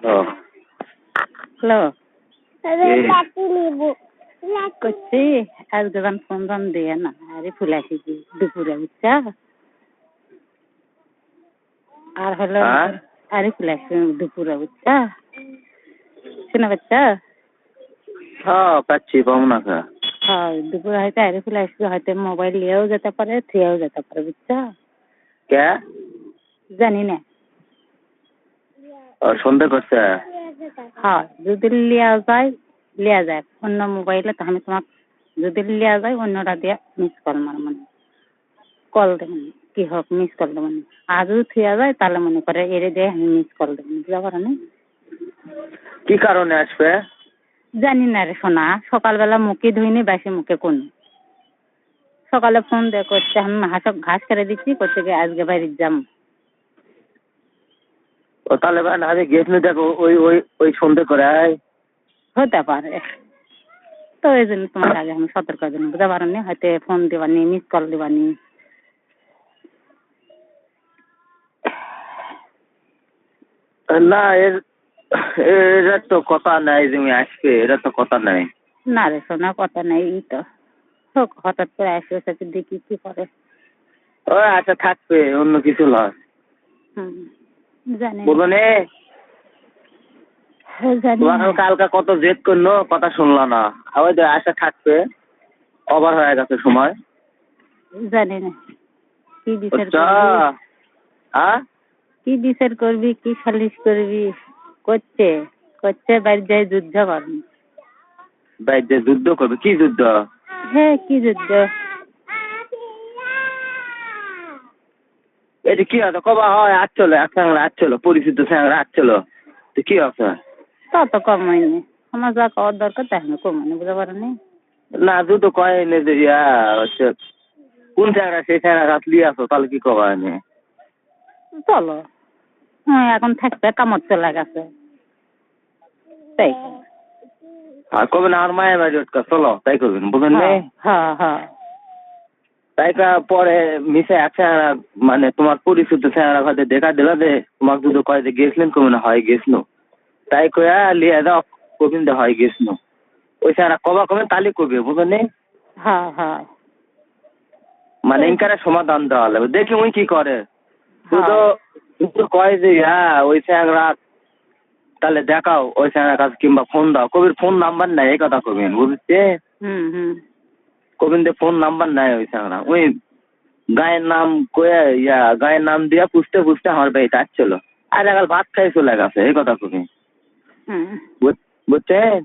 Oh. Hello. Eh. করছি আজ যখন ফোন টোন দিয়ে না আরে ফুল আসিছি দুপুরে বুঝছা আর হলো আরে ফুল আসি দুপুরে বুঝছা শুনে বাচ্চা হ্যাঁ পাচ্ছি পাবো না কা হ্যাঁ দুপুরে হয়তো আরে ফুল আসবে হয়তো মোবাইল নিয়েও যেতে পারে থুয়েও যেতে পারে বুঝছা কে জানি না সন্দেহ করছে হ্যাঁ যদি লিয়া যায় অন্য মোবাইলে তাহলে তোমাকে যদি লিয়া যায় অন্যটা দিয়ে মিস কল মার মানে কল দেবেন কি হোক মিস কল দেবেন আর যদি থুয়া যায় তাহলে মনে করে এরে দিয়ে আমি মিস কল দেবেন বুঝতে পারো না কি কারণে আসবে জানি না রে সোনা সকালবেলা মুখে ধুইনি বেশি মুখে কোন সকালে ফোন দিয়ে করছে আমি ঘাস করে দিচ্ছি করতে গিয়ে আজকে বাইরে যাম ও তাহলে আজকে গেছনি দেখো ওই ওই ওই সন্দেহ করে হতে পারে তো এই জন্য তোমার আগে আমি সতর্ক দিন বুঝতে পারো নি হয়তো ফোন দিবানি মিস কল দিবানি না এর তো কথা নাই তুমি আসবে এটা তো কথা নাই না রে সোনা কথা নাই এই তো হোক হঠাৎ করে আসবে সাথে দেখি কি করে ও আচ্ছা থাকবে অন্য কিছু লয় জানি বলবো নে তোমার কালকা কত জেদ করলো কথা শুনলো না ওই আশা থাকবে ওভার হয়ে গেছে সময় জানি না কি বিচার করবি কি বিচার করবি কি সালিশ করবি করছে বাইরে যাই যুদ্ধ করবি বাইরে যুদ্ধ করবে কি যুদ্ধ হ্যাঁ কি যুদ্ধ এটা কি আছে কবা হয় আসছিল একসঙ্গে আসছিল পরিচিত সঙ্গে আসছিল তো কি আছে তত কম হয়নি আমার যা করার দরকার তাই আমি কম হয়নি বুঝতে পারো নি না যুদ্ধ কয়নি যে হচ্ছে কোন জায়গা সেই জায়গা রাত লিয়ে আসো তাহলে কি কবা হয়নি চলো হ্যাঁ এখন থাকবে কামড় চলে গেছে তাই আর কবে না আর মায়ের বাড়ি চলো তাই করবেন বুঝলেন হ্যাঁ হ্যাঁ তাই পরে মিশে একসঙ্গে মানে তোমার পরিচিত স্যাংরা হয়তো দেখা দিল যে তোমাকে যদি কয় যে গেছিলেন কবে না হয় গেছিল তাই কয়া লিয়ে দাও কবিন দে হয় গেছিল ওই স্যাংরা কবা কবে তালি করবে বুঝলেন হ্যাঁ হ্যাঁ মানে ইনকারে সমাধান দেওয়া লাগবে দেখি ওই কি করে শুধু কয় যে ওই স্যাংরা তাহলে দেখাও ওই স্যাংরার কাছে কিংবা ফোন দাও কবির ফোন নাম্বার নাই এই কথা কবিন বুঝছে গোবিন্দের ফোন নাম্বার নাই ওই স্যাংরা ওই গায়ের নাম কয়ে গায়ের নাম দিয়া পুষতে পুষতে আমার বাড়িতে আসছিল আর একাল ভাত খাই চলে গেছে এই কথা কবি বুঝছেন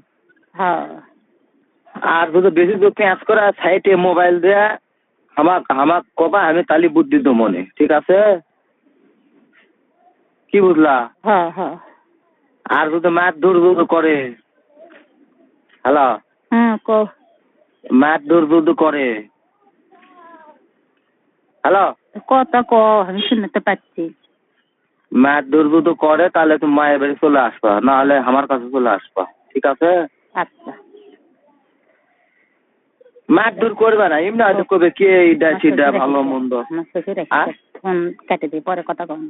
আর যদি বেশি দূর ক্যাচ করা সাইটে মোবাইল দেয়া আমাক কবা আমি তালি বুদ্ধি তো মনে ঠিক আছে কি বুঝলা আর যদি মাছ দূর করে হ্যালো মাছ দূর করে হ্যালো কথা আমি শুনতে পাচ্ছি মাছ দূর করে তাহলে তুমি মায়ের বাড়ি চলে আসবা নাহলে আমার কাছে চলে আসবা ঠিক আছে আচ্ছা মাছ দূর করবে না এমনি হয়তো কবে কে এইটা সেটা ভালো মন্দ ফোন কেটে দিয়ে পরে কথা কম